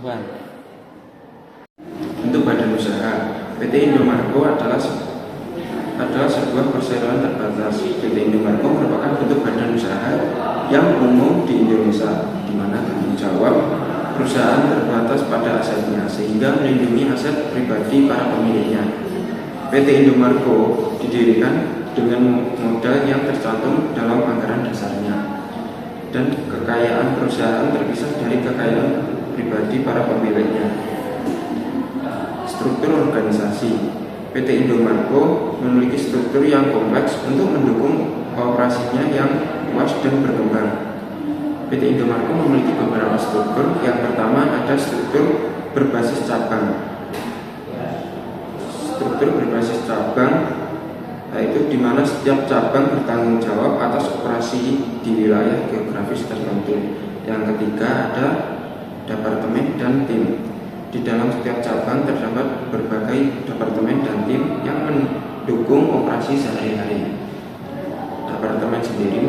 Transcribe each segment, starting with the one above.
pengetahuan. Untuk badan usaha, PT Indomarko adalah sebuah perseroan terbatas. PT Indomarko merupakan bentuk badan usaha yang umum di Indonesia, di mana tanggung jawab perusahaan terbatas pada asetnya sehingga melindungi aset pribadi para pemiliknya. PT Indomarko didirikan dengan modal yang tercantum dalam anggaran dasarnya, dan kekayaan perusahaan terpisah dari kekayaan pribadi para pemiliknya. Struktur organisasi, PT Indomarko memiliki struktur yang kompleks untuk mendukung operasinya yang luas dan berkembang. PT Indomarko memiliki beberapa struktur. Yang pertama ada struktur berbasis cabang. Struktur berbasis cabang yaitu di mana setiap cabang bertanggung jawab atas operasi di wilayah geografis tertentu. Yang ketiga ada departemen dan tim. Di dalam setiap cabang terdapat berbagai departemen dan tim yang mendukung operasi sehari-hari. Departemen sendiri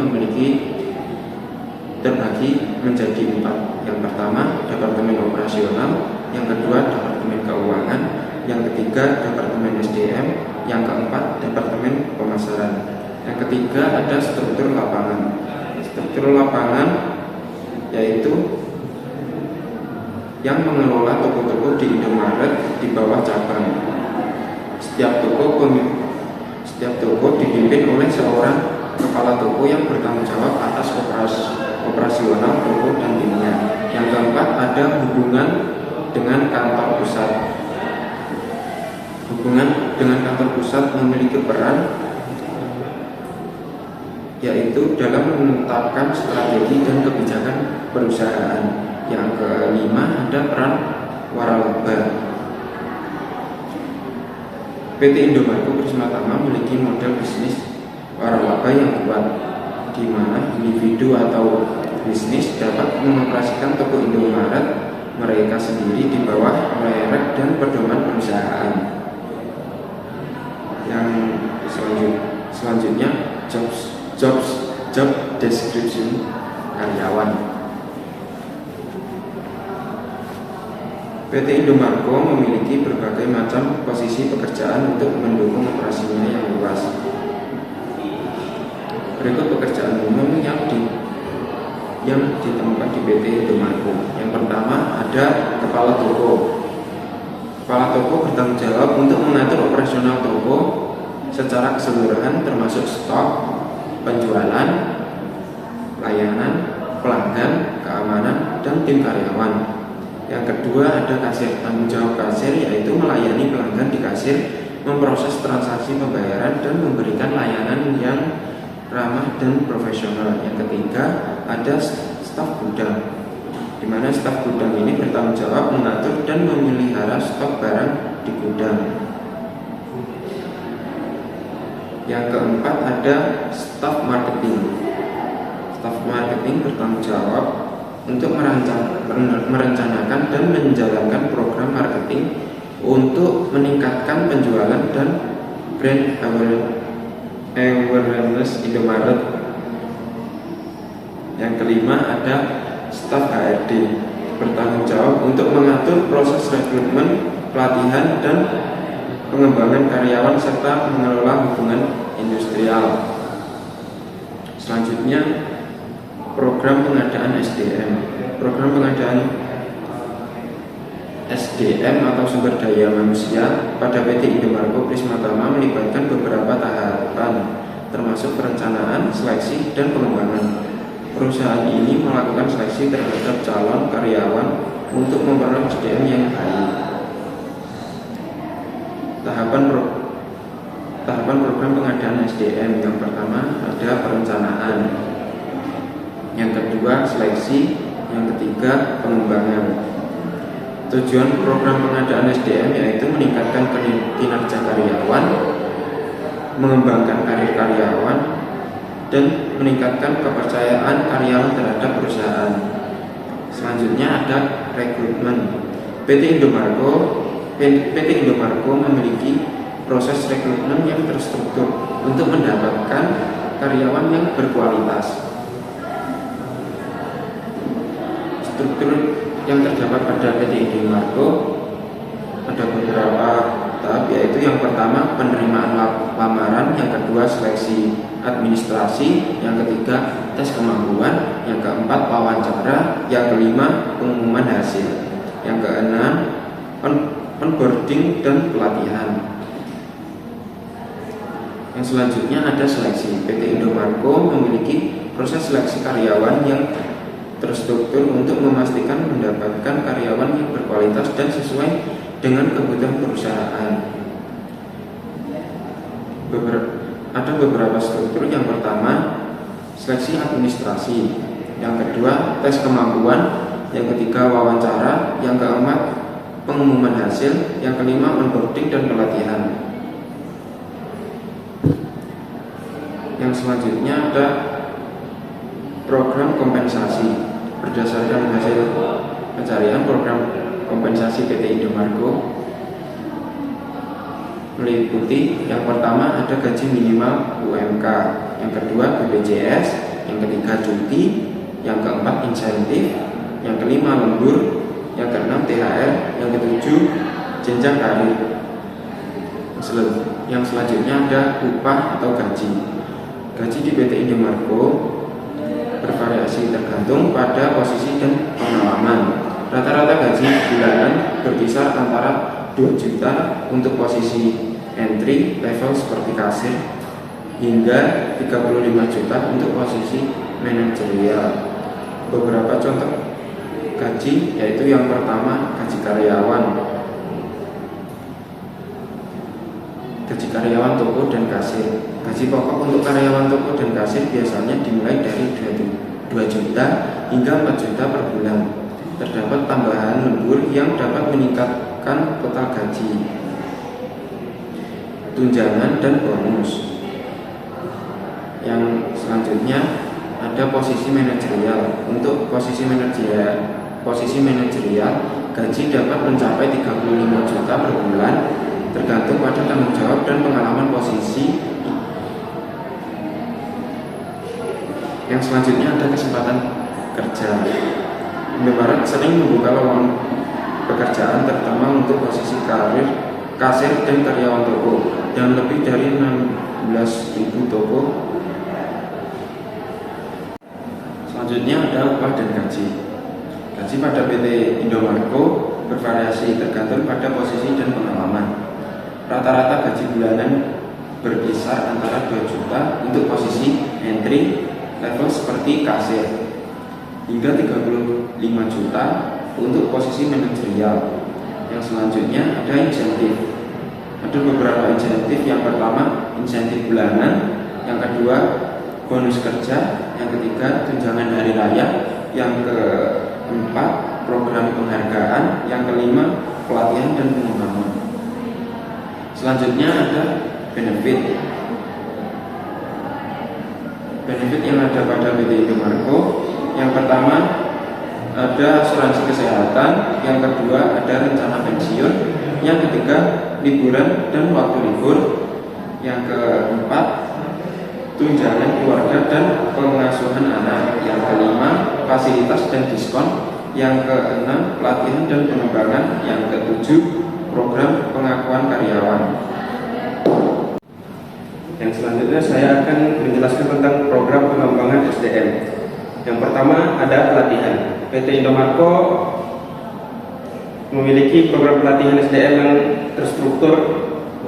terbagi menjadi 4. Yang pertama, departemen operasional. Yang kedua, departemen keuangan. Yang ketiga, departemen SDM. Yang keempat, departemen pemasaran. Yang ketiga, ada struktur lapangan. Struktur lapangan yaitu yang mengelola toko-toko di Indomaret di bawah cabang. Setiap toko dipimpin oleh seorang kepala toko yang bertanggung jawab atas operasional toko dan timnya. Yang keempat ada hubungan dengan kantor pusat. Hubungan dengan kantor pusat memiliki peran yaitu dalam menetapkan strategi dan kebijakan perusahaan. Yang kelima ada peran waralaba. PT Indomarko Prismatama memiliki model bisnis waralaba yang kuat, di mana individu atau bisnis dapat mengoperasikan toko Indomaret mereka sendiri di bawah merek dan pedoman perusahaan. Yang selanjutnya job description karyawan. PT Indomarko memiliki berbagai macam posisi pekerjaan untuk mendukung operasinya yang luas. Berikut pekerjaan umum yang ditemukan di PT Indomarko. Yang pertama ada kepala toko. Kepala toko bertanggung jawab untuk mengatur operasional toko secara keseluruhan, termasuk stok, penjualan, layanan, pelanggan, keamanan, dan tim karyawan. Yang kedua ada kasir. Tanggung jawab kasir yaitu melayani pelanggan di kasir, memproses transaksi pembayaran, dan memberikan layanan yang ramah dan profesional. Yang ketiga ada staf gudang, di mana staf gudang ini bertanggung jawab mengatur dan memelihara stok barang di gudang. Yang keempat ada staf marketing. Staf marketing bertanggung jawab untuk merencanakan dan menjalankan program marketing untuk meningkatkan penjualan dan brand awareness Indomaret. Yang kelima ada staf HRD, bertanggung jawab untuk mengatur proses rekrutmen, pelatihan, dan pengembangan karyawan serta mengelola hubungan industrial. Selanjutnya program pengadaan SDM. Program pengadaan SDM atau sumber daya manusia pada PT Indomarko Prismatama melibatkan beberapa tahapan, termasuk perencanaan, seleksi, dan pengembangan. Perusahaan ini melakukan seleksi terhadap calon karyawan untuk memperoleh SDM yang baik. Tahapan program pengadaan SDM. Yang pertama ada perencanaan. Yang kedua seleksi, yang ketiga pengembangan. Tujuan program pengadaan SDM yaitu meningkatkan kinerja karyawan, mengembangkan karir karyawan, dan meningkatkan kepercayaan karyawan terhadap perusahaan. Selanjutnya ada rekrutmen. PT Indomarko memiliki proses rekrutmen yang terstruktur untuk mendapatkan karyawan yang berkualitas. yang terdapat pada PT Indomarko ada beberapa tahap, yaitu yang pertama penerimaan lamaran, yang kedua seleksi administrasi, yang ketiga tes kemampuan, yang keempat wawancara, yang kelima pengumuman hasil, yang keenam onboarding dan pelatihan. Yang selanjutnya ada seleksi. PT Indomarko memiliki proses seleksi karyawan yang terstruktur untuk memastikan mendapatkan karyawan yang berkualitas dan sesuai dengan kebutuhan perusahaan. Ada beberapa struktur. Yang pertama seleksi administrasi, yang kedua tes kemampuan, yang ketiga wawancara, yang keempat pengumuman hasil, yang kelima onboarding dan pelatihan. Yang selanjutnya ada program kompensasi. Berdasarkan hasil pencarian, program kompensasi PT Indomarko meliputi yang pertama ada gaji minimal UMK, yang kedua BPJS, yang ketiga cuti, yang keempat insentif, yang kelima lembur, yang keenam THR, yang ketujuh jenjang karir. Yang selanjutnya ada upah atau gaji. Gaji di PT Indomarko bervariasi tergantung pada posisi dan pengalaman. Rata-rata gaji bulanan berkisar antara 2 juta untuk posisi entry level seperti kasir hingga 35 juta untuk posisi manajerial. Beberapa contoh gaji yaitu yang pertama gaji karyawan. Gaji karyawan toko dan kasir. Gaji pokok untuk karyawan toko dan kasir biasanya dimulai dari 2 juta hingga 4 juta per bulan. Terdapat tambahan lembur yang dapat meningkatkan total gaji, tunjangan dan bonus. Yang selanjutnya ada posisi manajerial. Untuk posisi manajerial gaji dapat mencapai 35 juta per bulan, tergantung pada tanggung jawab dan pengalaman posisi. Yang selanjutnya ada kesempatan kerja. Indomaret sering membuka lowongan pekerjaan terutama untuk posisi karir, kasir dan karyawan toko, dan lebih dari 16.000 toko. Selanjutnya ada upah dan gaji. Gaji pada PT Indomarko bervariasi tergantung pada posisi dan pengalaman. Rata-rata gaji bulanan berkisar antara 2 juta untuk posisi entry level seperti kasir hingga 35 juta untuk posisi manajerial. Yang selanjutnya ada insentif. Ada beberapa insentif. Yang pertama insentif bulanan, yang kedua bonus kerja, yang ketiga tunjangan hari raya, yang keempat program penghargaan, yang kelima pelatihan dan pengembangan. Selanjutnya ada benefit. Benefit yang ada pada PT Indomarko, yang pertama ada asuransi kesehatan, yang kedua ada rencana pensiun, yang ketiga liburan dan waktu libur, yang keempat tunjangan keluarga dan pengasuhan anak, yang kelima fasilitas dan diskon, yang keenam pelatihan dan pengembangan, yang ketujuh program pengakuan karyawan. Yang selanjutnya saya akan menjelaskan tentang program pengembangan SDM. Yang pertama ada pelatihan. PT Indomarko memiliki program pelatihan SDM yang terstruktur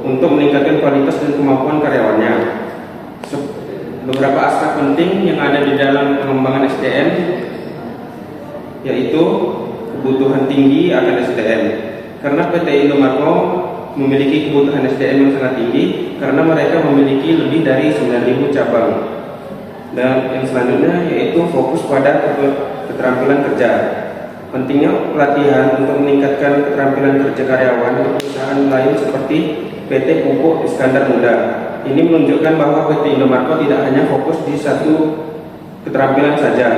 untuk meningkatkan kualitas dan kemampuan karyawannya. Beberapa aspek penting yang ada di dalam pengembangan SDM yaitu kebutuhan tinggi akan SDM. Karena PT Indomarko memiliki kebutuhan SDM yang sangat tinggi karena mereka memiliki lebih dari 9.000 cabang. Dan yang selanjutnya yaitu fokus pada keterampilan kerja. Pentingnya pelatihan untuk meningkatkan keterampilan kerja karyawan di perusahaan lain seperti PT Pupuk Iskandar Muda. Ini menunjukkan bahwa PT Indomarko tidak hanya fokus di satu keterampilan saja.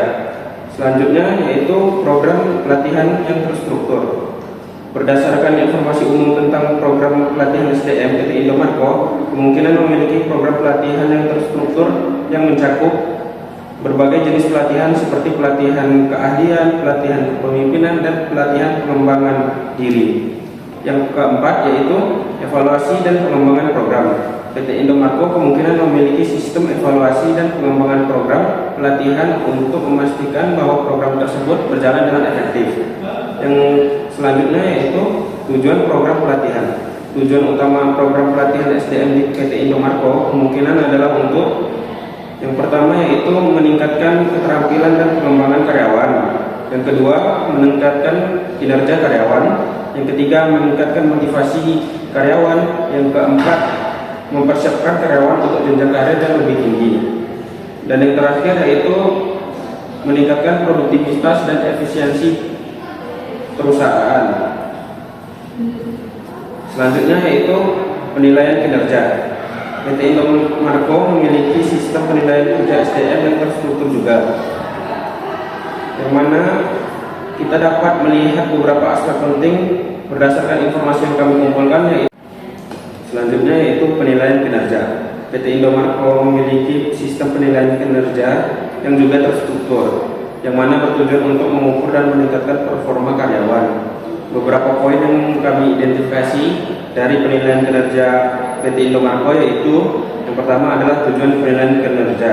Selanjutnya yaitu program pelatihan yang terstruktur. Berdasarkan informasi umum tentang program pelatihan SDM PT Indomarko, kemungkinan memiliki program pelatihan yang terstruktur yang mencakup berbagai jenis pelatihan seperti pelatihan keahlian, pelatihan kepemimpinan, dan pelatihan pengembangan diri. Yang keempat yaitu evaluasi dan pengembangan program. PT Indomarko kemungkinan memiliki sistem evaluasi dan pengembangan program pelatihan untuk memastikan bahwa program tersebut berjalan dengan efektif. Yang selanjutnya yaitu tujuan program pelatihan. Tujuan utama program pelatihan SDM di PT Indomarko kemungkinan adalah untuk yang pertama yaitu meningkatkan keterampilan dan pengembangan karyawan. Yang kedua, meningkatkan kinerja karyawan. Yang ketiga, meningkatkan motivasi karyawan. Yang keempat, mempersiapkan karyawan untuk jenjang karir yang lebih tinggi. Dan yang terakhir yaitu meningkatkan produktivitas dan efisiensi perusahaan. Selanjutnya yaitu penilaian kinerja. PT Indomarko memiliki sistem penilaian kerja SDM yang terstruktur juga, yang mana kita dapat melihat beberapa aspek penting berdasarkan informasi yang kami kumpulkan. Selanjutnya yaitu penilaian kinerja. PT Indomarko memiliki sistem penilaian kinerja yang juga terstruktur, yang mana bertujuan untuk mengukur dan meningkatkan performa karyawan. Beberapa poin yang kami identifikasi dari penilaian kinerja PT Indomarko yaitu yang pertama adalah tujuan penilaian kinerja,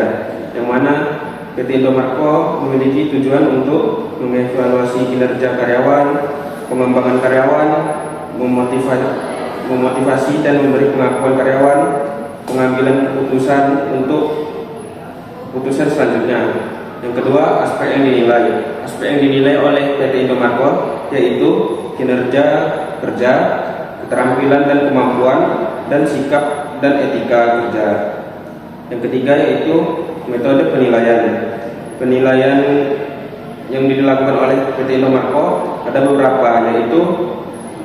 yang mana PT Indomarko memiliki tujuan untuk mengevaluasi kinerja karyawan, pengembangan karyawan, memotivasi dan memberi pengakuan karyawan, pengambilan keputusan untuk keputusan selanjutnya. Yang kedua, aspek yang dinilai. Aspek yang dinilai oleh PT Indomarko yaitu kinerja kerja, keterampilan dan kemampuan, dan sikap dan etika kerja. Yang ketiga yaitu metode penilaian. Penilaian yang dilakukan oleh PT Indomarko ada beberapa, yaitu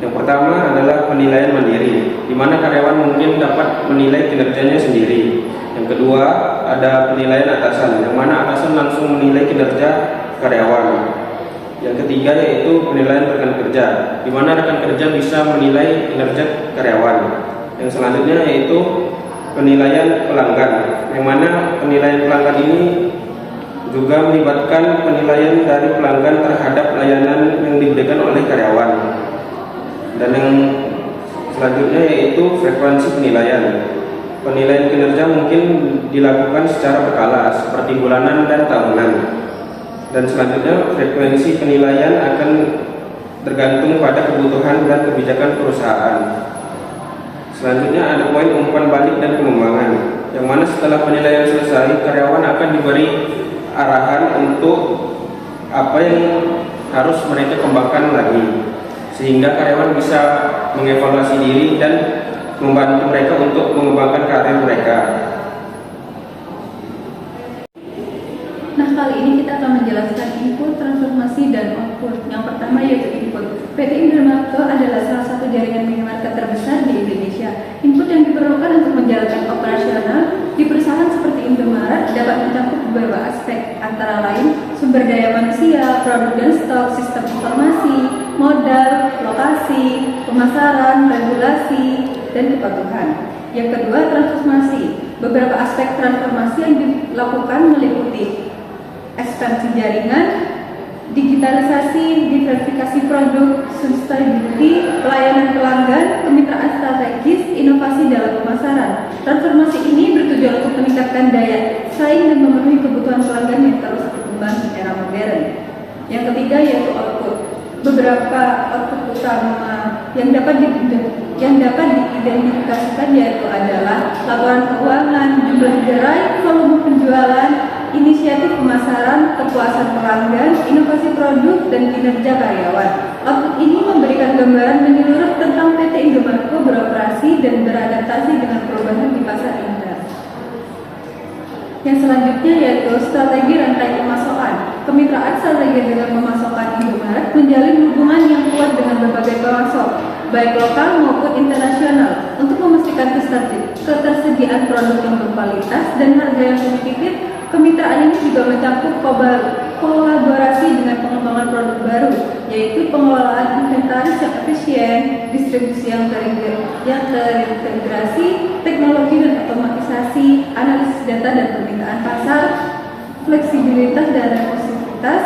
yang pertama adalah penilaian mandiri, di mana karyawan mungkin dapat menilai kinerjanya sendiri. Yang kedua ada penilaian atasan, yang mana atasan langsung menilai kinerja karyawan. Yang ketiga yaitu penilaian rekan kerja, di mana rekan kerja bisa menilai kinerja karyawan. Yang selanjutnya yaitu penilaian pelanggan, yang mana penilaian pelanggan ini juga melibatkan penilaian dari pelanggan terhadap layanan yang diberikan oleh karyawan. Dan yang selanjutnya yaitu frekuensi penilaian. Penilaian kinerja mungkin dilakukan secara berkala seperti bulanan dan tahunan. Dan selanjutnya frekuensi penilaian akan tergantung pada kebutuhan dan kebijakan perusahaan. Selanjutnya ada poin umpan balik dan pengembangan, yang mana setelah penilaian selesai, karyawan akan diberi arahan untuk apa yang harus mereka kembangkan lagi, sehingga karyawan bisa mengevaluasi diri dan membantu mereka untuk mengembangkan karir mereka. Nah, kali ini kita akan menjelaskan input, transformasi, dan output. Yang pertama yaitu input. PT Indomarko adalah salah satu jaringan minimarket terbesar di Indonesia. Input yang diperlukan untuk menjalankan operasional di perusahaan seperti Indomaret dapat mencakup beberapa aspek, antara lain sumber daya manusia, produk dan stok, sistem informasi, modal, lokasi, pemasaran, regulasi, dan kepatuhan. Yang kedua, transformasi. Beberapa aspek transformasi yang dilakukan meliputi ekspansi jaringan, digitalisasi, diversifikasi produk, sustainability, pelayanan pelanggan, kemitraan strategis, inovasi dalam pemasaran. Transformasi ini bertujuan untuk meningkatkan daya saing dan memenuhi kebutuhan pelanggan yang terus berkembang di era modern. Yang ketiga yaitu output. Beberapa output utama yang dapat diidentifikasikan yaitu adalah laporan keuangan, jumlah gerai, volume penjualan, inisiatif pemasaran, kepuasan pelanggan, inovasi produk, dan kinerja karyawan. Output ini memberikan gambaran menyeluruh tentang PT Indomarko beroperasi dan beradaptasi dengan perubahan di pasar Indonesia. Yang selanjutnya yaitu strategi rantai pemasokan. Kemitraan strategi dengan pemasokan Indomaret menjalin hubungan yang kuat dengan berbagai pemasok, baik lokal maupun internasional, untuk memastikan ketersediaan produk yang berkualitas dan harga yang kompetitif. Kemitraan ini juga mencakup kolaborasi dengan pengembangan produk baru, yaitu pengelolaan inventaris yang efisien, distribusi yang terintegrasi, teknologi dan otomatisasi, analisis data dan permintaan pasar, fleksibilitas dan responsivitas.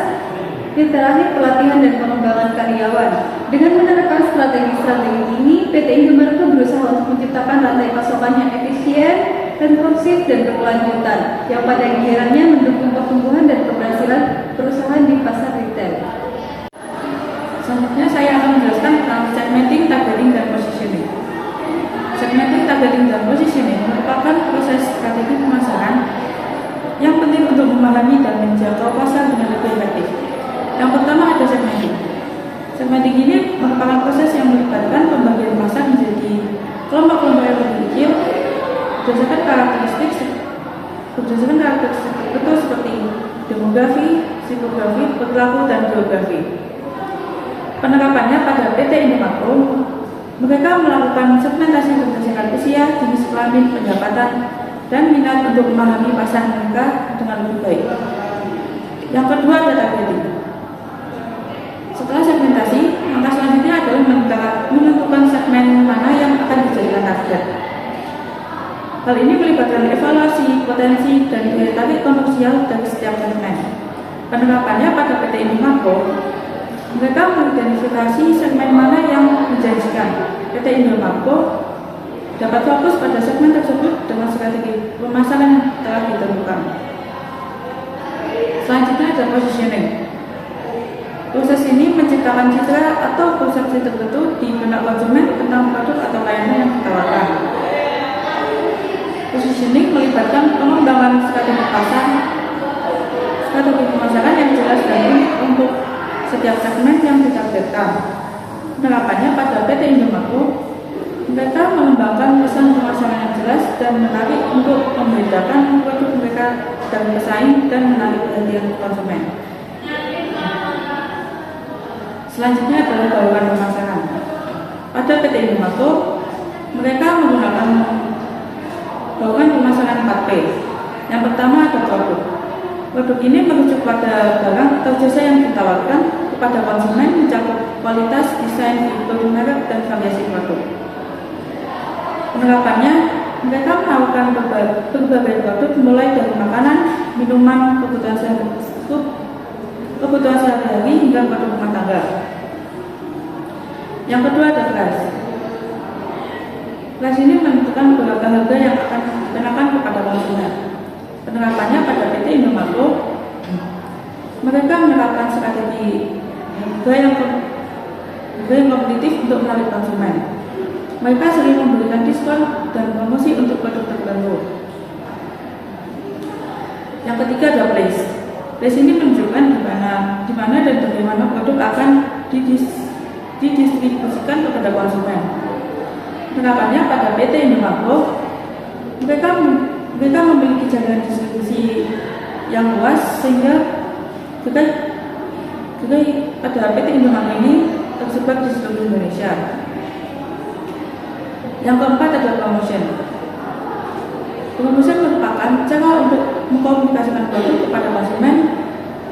Yang terakhir, pelatihan dan pengembangan karyawan. Dengan menerapkan strategi-strategi ini, PT Indomaret berusaha untuk menciptakan rantai pasokan yang efisien, responsif, dan berkelanjutan, yang pada gilirannya mendukung pertumbuhan dan keberhasilan perusahaan di pasar retail. Selanjutnya saya akan menjelaskan tentang segmenting, targeting, dan positioning. Segmenting, targeting, dan positioning merupakan proses strategi pemasaran yang penting untuk memahami dan menjangkau pasar dengan lebih efektif. Yang pertama ada segmenting. Segmenting ini merupakan proses yang melibatkan pembagian pasar menjadi kelompok-kelompok yang lebih kecil berdasarkan karakteristik tertentu seperti demografi, psikografi, perilaku, dan geografi. Penerapannya pada PT Indomakro, mereka melakukan segmentasi berdasarkan usia, jenis kelamin, pendapatan, dan minat untuk memahami pasar mereka dengan lebih baik. Yang kedua ada targeting. Setelah segmentasi, langkah selanjutnya adalah menentukan segmen mana yang akan dijadikan target. Hal ini melibatkan evaluasi, potensi, dan daya tarik komersial dari setiap segmen. Penerapannya pada PT Indomakro, mereka mengidentifikasi segmen mana yang menjanjikan. PT Indomakro dapat fokus pada segmen tersebut dengan strategi pemasaran yang telah ditentukan. Selanjutnya ada positioning. Proses ini menciptakan citra atau persepsi tertentu di benak konsumen tentang produk atau layanan yang ditawarkan. Positioning melibatkan pengembangan strategi pemasaran yang jelas dan unik untuk setiap segmen yang ditargetkan. Penerapannya pada PT Indomakro, mereka mengembangkan pesan pemasaran yang jelas dan menarik untuk membedakan produk mereka dari pesaing dan menarik perhatian konsumen. Selanjutnya adalah bauran pemasaran. Pada PT Indomakro, mereka menggunakan bauran pemasaran 4P. Yang pertama ada produk. Produk ini merujuk pada barang atau jasa yang ditawarkan kepada konsumen, mencakup kualitas, desain, fitur, merek, dan variasi produk. Penerapannya, mereka menawarkan berbagai produk mulai dari makanan, minuman, kebutuhan sehari-hari hingga produk rumah tangga. Yang kedua ada price. Price ini menentukan berapa harga yang akan dikenakan kepada konsumen. Penerapannya pada PT Indomakro, mereka menerapkan strategi harga yang kompetitif untuk menarik konsumen. Mereka sering memberikan diskon dan promosi untuk produk tertentu. Yang ketiga ada place. Place ini menunjukkan di mana dan bagaimana produk akan didistribusikan kepada konsumen. Penerapannya pada PT Indomakro, mereka memiliki jaringan distribusi yang luas sehingga juga pada PT Indomakro ini tersebar di seluruh Indonesia. Yang keempat adalah promotion. Promotion merupakan cara untuk mengkomunikasikan produk kepada konsumen,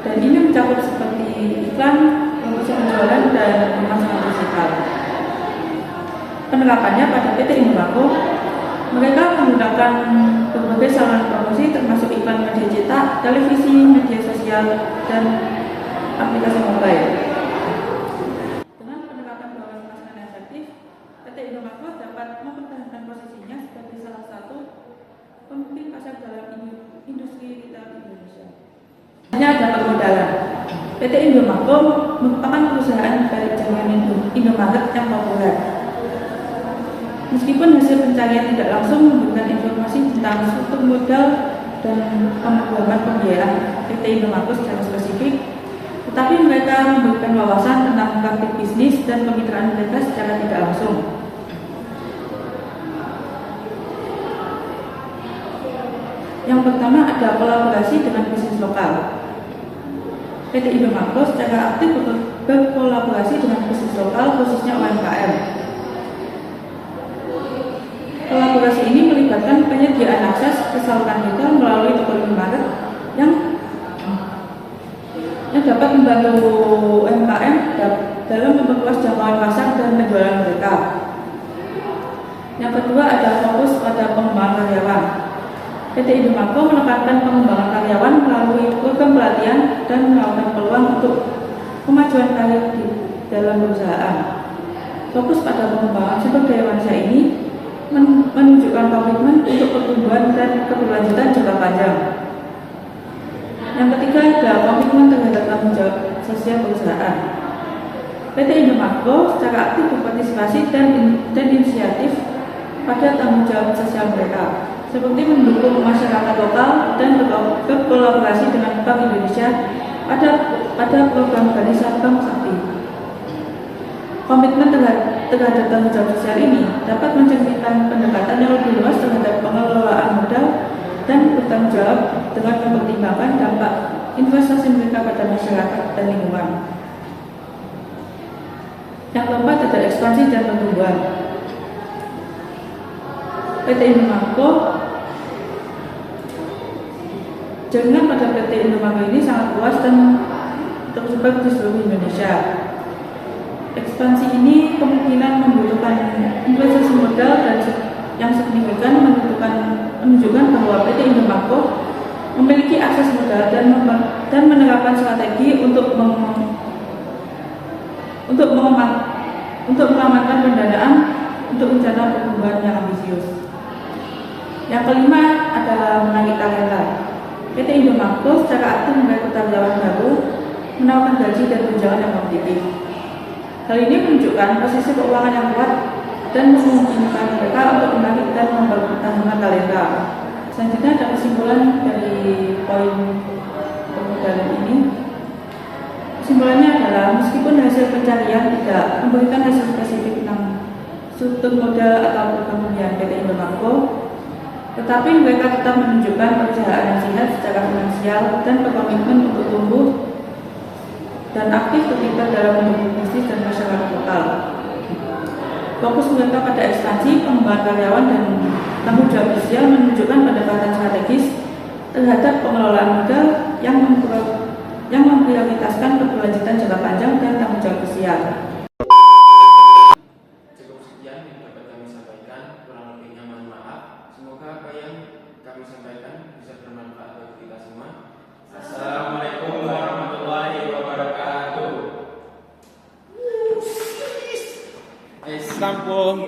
dan ini mencakup seperti iklan, promosi penjualan, dan pemasaran digital. Penerapannya pada PT Indomakro, mereka menggunakan berbagai saluran promosi termasuk iklan media cetak, televisi, media sosial, dan aplikasi mobile. Dengan penerapan bauran pemasaran yang efektif, PT Indomakro dapat mempertahankan posisinya sebagai salah satu pemimpin pasar dalam industri retail di Indonesia. Hanya ada permodalan. PT Indomakro merupakan perusahaan dari jaringan Indomaret yang populer. Meskipun hasil pencarian tidak langsung memberikan informasi tentang struktur modal dan pemrograman pembiayaan PT Indomakro secara spesifik, tetapi mereka memberikan wawasan tentang praktik bisnis dan kemitraan mereka secara tidak langsung. Yang pertama ada kolaborasi dengan bisnis lokal. PT Indomakro secara aktif berkolaborasi dengan bisnis lokal, khususnya UMKM. Kolaborasi ini melibatkan penyediaan akses ke saluran retail melalui toko Indomaret yang dapat membantu UMKM dalam memperluas jangkauan pasar dan penjualan mereka. Yang kedua ada fokus pada pengembangan karyawan. PT Indomakro menekankan pengembangan karyawan melalui program pelatihan dan menawarkan peluang untuk kemajuan karir di dalam perusahaan. Fokus pada pengembangan sumber daya manusia ini menunjukkan komitmen untuk pertumbuhan dan keberlanjutan jangka panjang. Yang ketiga adalah komitmen terhadap tanggung jawab sosial perusahaan. PT Indomakro secara aktif berpartisipasi dan inisiatif pada tanggung jawab sosial mereka, seperti mendukung masyarakat lokal dan berkolaborasi dengan Bank Indonesia pada program Ganesha Bank Sakti. Komitmen terhadap tanggung jawab sosial ini dapat mencerminkan pendekatan yang lebih luas terhadap pengelolaan modal dan bertanggung jawab dengan mempertimbangkan dampak investasi mereka pada masyarakat dan lingkungan. Yang keempat adalah ekspansi dan pertumbuhan. PT Indomakro, jaringan pada PT Indomakro ini sangat luas dan tersebar di seluruh Indonesia. Ekspansi ini kemungkinan membutuhkan investasi modal dan yang signifikan menunjukkan bahwa PT Indomakro memiliki akses modal dan menerapkan strategi untuk mengamankan pendanaan untuk rencana pertumbuhan yang ambisius. Yang kelima adalah menarik talenta. PT Indomakro secara aktif merekrut karyawan baru, menawarkan gaji dan tunjangan yang kompetitif. Hal ini menunjukkan posisi keuangan yang kuat dan memungkinkan mereka untuk menarik dan mempertahankan talenta. Selanjutnya ada kesimpulan dari poin permodalan ini. Kesimpulannya adalah meskipun hasil pencarian tidak memberikan hasil spesifik tentang struktur modal atau program pembiayaan PT Indomakro, tetapi mereka tetap menunjukkan perusahaan yang sehat secara finansial dan berkomitmen untuk tumbuh dan aktif terlibat dalam mendukung bisnis dan masyarakat lokal. Fokus mereka pada ekspansi, pengembangan karyawan, dan tanggung jawab sosial menunjukkan pendekatan strategis terhadap pengelolaan modal yang memprioritaskan keberlanjutan jangka panjang dan tanggung jawab sosial. Cukup sekian yang dapat kami sampaikan, kurang lebihnya mohon maaf. Semoga apa yang kami sampaikan bisa bermanfaat bagi kita semua. Assalamualaikum warahmatullahi wabarakatuh. Sampung.